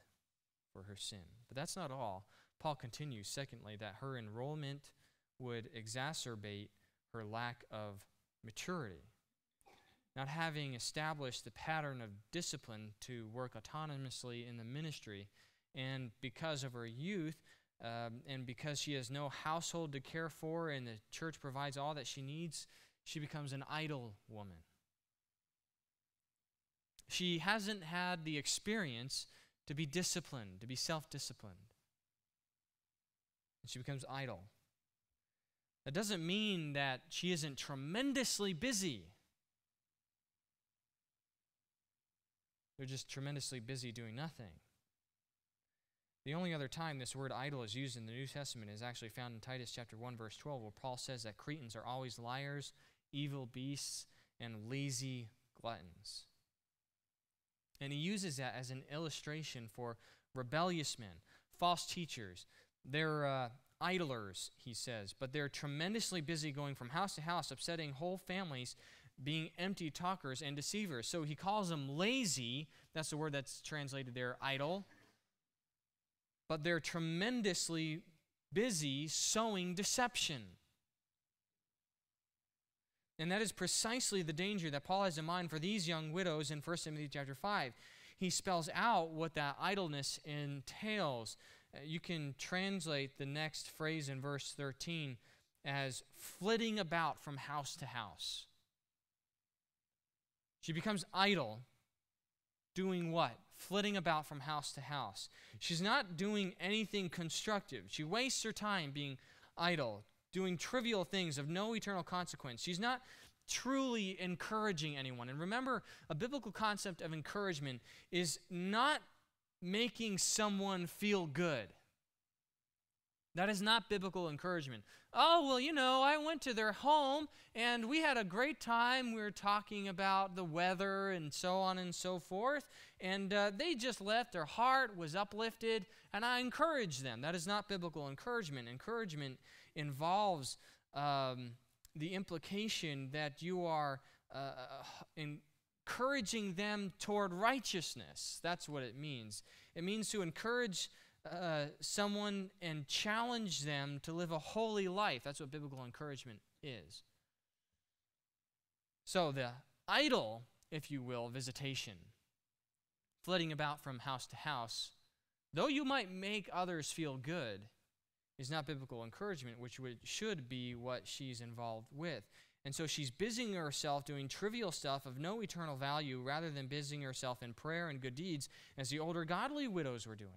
for her sin. But that's not all. Paul continues, secondly, that her enrollment would exacerbate her lack of maturity. Not having established the pattern of discipline to work autonomously in the ministry, and because of her youth, and because she has no household to care for and the church provides all that she needs, she becomes an idle woman. She hasn't had the experience to be disciplined, to be self-disciplined. And she becomes idle. That doesn't mean that she isn't tremendously busy. They're just tremendously busy doing nothing. The only other time this word idle is used in the New Testament is actually found in Titus chapter 1, verse 12, where Paul says that Cretans are always liars, evil beasts, and lazy gluttons. And he uses that as an illustration for rebellious men, false teachers. They're idlers, he says, but they're tremendously busy going from house to house, upsetting whole families, being empty talkers and deceivers. So he calls them lazy. That's the word that's translated there, idle. But they're tremendously busy sowing deception. And that is precisely the danger that Paul has in mind for these young widows in 1 Timothy chapter 5. He spells out what that idleness entails. You can translate the next phrase in verse 13 as flitting about from house to house. She becomes idle, doing what? Flitting about from house to house. She's not doing anything constructive. She wastes her time being idle, doing trivial things of no eternal consequence. She's not truly encouraging anyone. And remember, a biblical concept of encouragement is not making someone feel good. That is not biblical encouragement. Oh, well, you know, I went to their home and we had a great time. We were talking about the weather and so on and so forth. And they just left. Their heart was uplifted and I encouraged them. That is not biblical encouragement. Encouragement involves the implication that you are encouraging them toward righteousness. That's what it means. It means to encourage someone and challenge them to live a holy life. That's what biblical encouragement is. So the idle if you will, visitation, flitting about from house to house, though you might make others feel good, is not biblical encouragement, which should be what she's involved with. And so she's busying herself doing trivial stuff of no eternal value rather than busying herself in prayer and good deeds as the older godly widows were doing.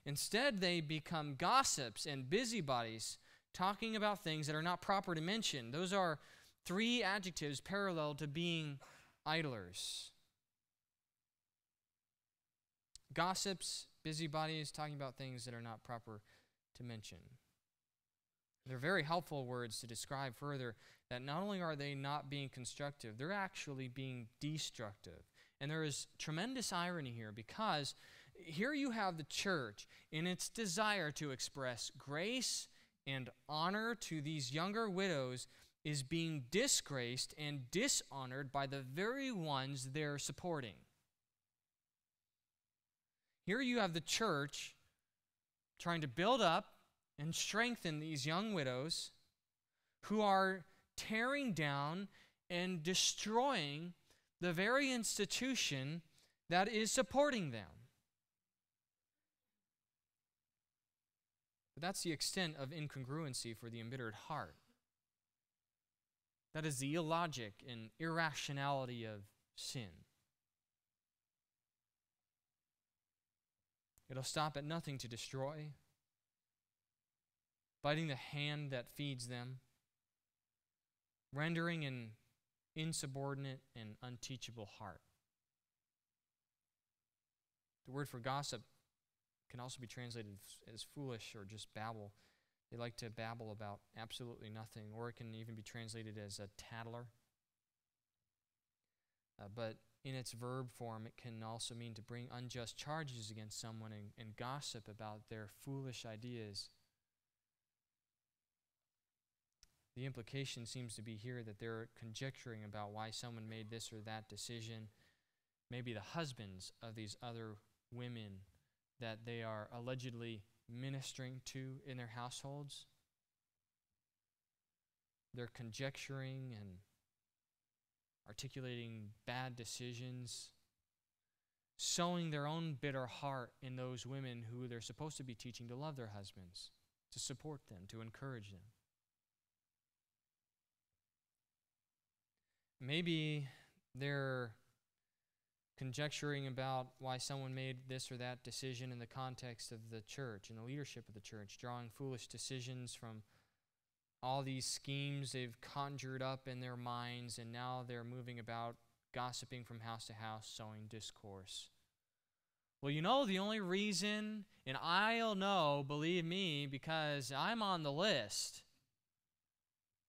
Instead, they become gossips and busybodies, talking about things that are not proper to mention. Those are three adjectives parallel to being idlers. Gossips, busybodies, talking about things that are not proper to mention. They're very helpful words to describe further that not only are they not being constructive, they're actually being destructive. And there is tremendous irony here, because here you have the church in its desire to express grace and honor to these younger widows is being disgraced and dishonored by the very ones they're supporting. Here you have the church trying to build up and strengthen these young widows who are tearing down and destroying the very institution that is supporting them. But that's the extent of incongruency for the embittered heart. That is the illogic and irrationality of sin. It'll stop at nothing to destroy, biting the hand that feeds them, rendering an insubordinate and unteachable heart. The word for gossip can also be translated as foolish or just babble. They like to babble about absolutely nothing, or it can even be translated as a tattler. But in its verb form, it can also mean to bring unjust charges against someone and gossip about their foolish ideas. The implication seems to be here that they're conjecturing about why someone made this or that decision. Maybe the husbands of these other women that they are allegedly ministering to in their households. They're conjecturing and articulating bad decisions, sowing their own bitter heart in those women who they're supposed to be teaching to love their husbands, to support them, to encourage them. Maybe they're conjecturing about why someone made this or that decision in the context of the church and the leadership of the church, drawing foolish decisions from all these schemes they've conjured up in their minds, and now they're moving about gossiping from house to house, sowing discourse. Well, you know the only reason, and I'll know, believe me, because I'm on the list.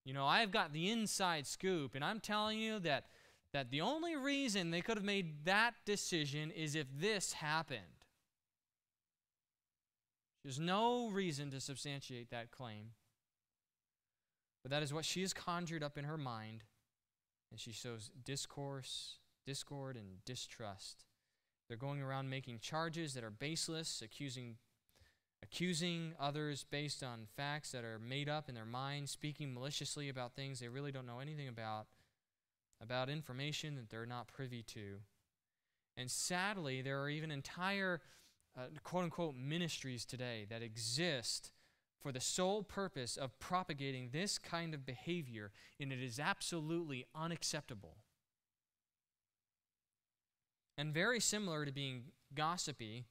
You know, I've got the inside scoop, and I'm telling you that the only reason they could have made that decision is if this happened. There's no reason to substantiate that claim. But that is what she has conjured up in her mind, and she sows discord, and distrust. They're going around making charges that are baseless, accusing others based on facts that are made up in their minds, speaking maliciously about things they really don't know anything about information that they're not privy to. And sadly, there are even entire quote-unquote ministries today that exist for the sole purpose of propagating this kind of behavior, and it is absolutely unacceptable. And very similar to being gossipy,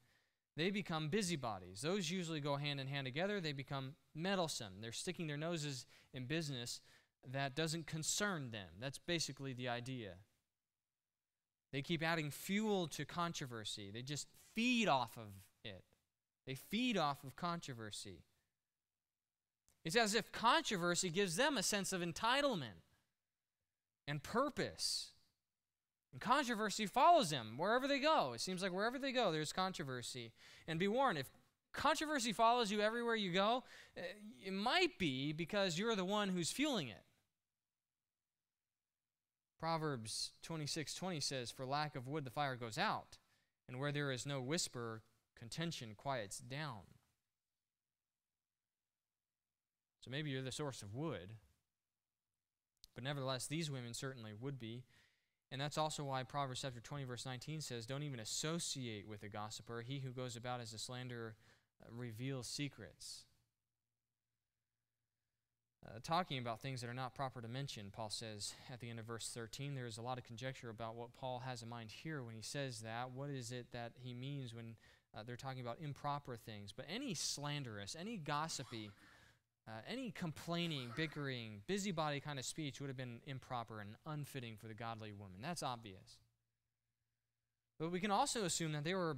they become busybodies. Those usually go hand in hand together. They become meddlesome. They're sticking their noses in business that doesn't concern them. That's basically the idea. They keep adding fuel to controversy. They just feed off of it. They feed off of controversy. It's as if controversy gives them a sense of entitlement and purpose. And controversy follows them wherever they go. It seems like wherever they go, there's controversy. And be warned, if controversy follows you everywhere you go, it might be because you're the one who's fueling it. Proverbs 26:20 says, "For lack of wood the fire goes out, and where there is no whisper, contention quiets down." So maybe you're the source of wood. But nevertheless, these women certainly would be. And that's also why Proverbs chapter 20, verse 19 says, don't even associate with a gossiper. He who goes about as a slanderer reveals secrets. Talking about things that are not proper to mention, Paul says at the end of verse 13, there is a lot of conjecture about what Paul has in mind here when he says that. What is it that he means when they're talking about improper things? But any slanderous, any gossipy, any complaining, bickering, busybody kind of speech would have been improper and unfitting for the godly woman. That's obvious. But we can also assume that they were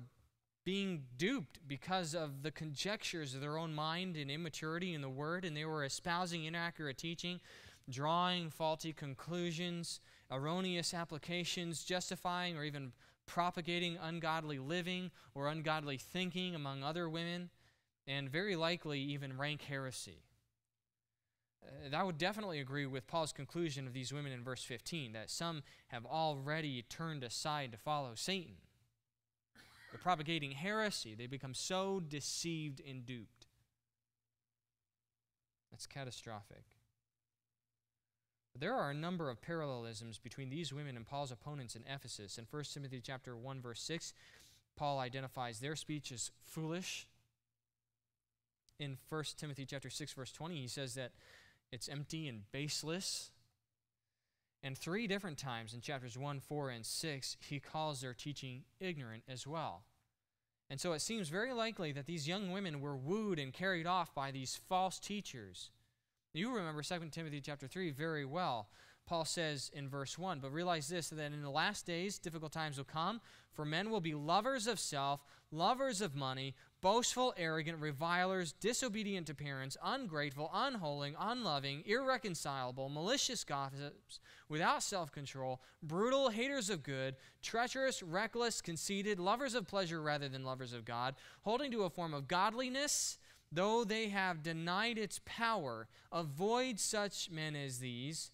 being duped because of the conjectures of their own mind and immaturity in the Word, and they were espousing inaccurate teaching, drawing faulty conclusions, erroneous applications, justifying or even propagating ungodly living or ungodly thinking among other women, and very likely even rank heresy. That would definitely agree with Paul's conclusion of these women in verse 15, that some have already turned aside to follow Satan. They're propagating heresy. They become so deceived and duped. That's catastrophic. But there are a number of parallelisms between these women and Paul's opponents in Ephesus. In 1 Timothy chapter 1, verse 6, Paul identifies their speech as foolish. In 1 Timothy chapter 6, verse 20, he says that it's empty and baseless. And 3 different times in chapters 1, 4, and 6, he calls their teaching ignorant as well. And so it seems very likely that these young women were wooed and carried off by these false teachers. You remember 2 Timothy chapter 3 very well. Paul says in verse 1, but realize this, that in the last days difficult times will come, for men will be lovers of self, lovers of money, boastful, arrogant, revilers, disobedient to parents, ungrateful, unholy, unloving, irreconcilable, malicious gossips, without self-control, brutal, haters of good, treacherous, reckless, conceited, lovers of pleasure rather than lovers of God, holding to a form of godliness, though they have denied its power. Avoid such men as these,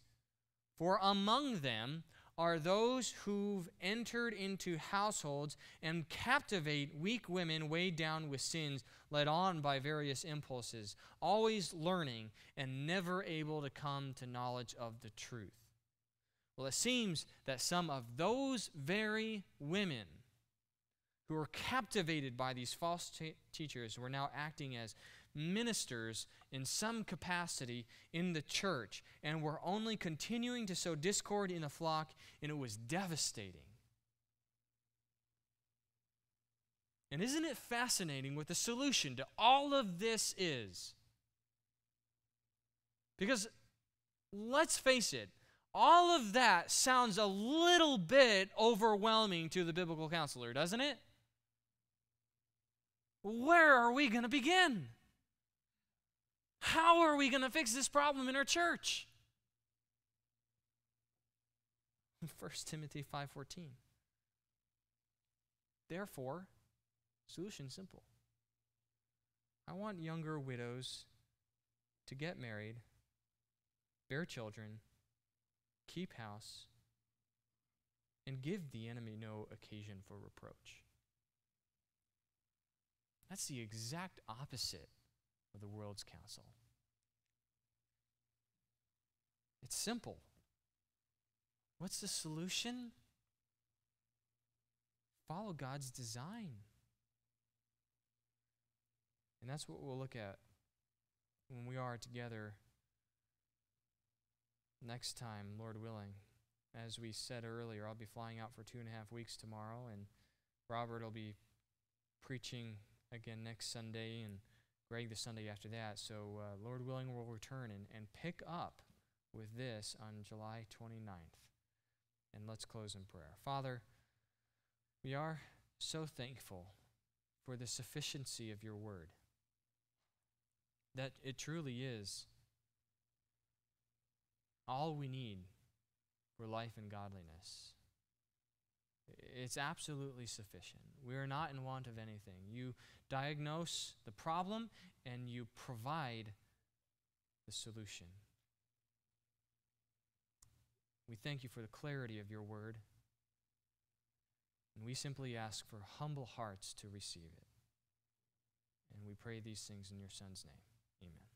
for among them are those who've entered into households and captivate weak women weighed down with sins, led on by various impulses, always learning and never able to come to knowledge of the truth. Well, it seems that some of those very women who were captivated by these false teachers were now acting as ministers in some capacity in the church, and were only continuing to sow discord in the flock, and it was devastating. And isn't it fascinating what the solution to all of this is? Because let's face it, all of that sounds a little bit overwhelming to the biblical counselor, doesn't it? Where are we going to begin? How are we going to fix this problem in our church? 1 Timothy 5:14. Therefore, solution simple. I want younger widows to get married, bear children, keep house, and give the enemy no occasion for reproach. That's the exact opposite of the world's counsel. It's simple. What's the solution? Follow God's design. And that's what we'll look at when we are together next time, Lord willing. As we said earlier, I'll be flying out for 2.5 weeks tomorrow, and Robert will be preaching again next Sunday, and Greg the Sunday after that. So Lord willing, we'll return and pick up with this on July 29th. And let's close in prayer. Father, we are so thankful for the sufficiency of your word, that it truly is all we need for life and godliness. It's absolutely sufficient. We are not in want of anything. You diagnose the problem and you provide the solution. We thank you for the clarity of your word, and we simply ask for humble hearts to receive it. And we pray these things in your Son's name. Amen.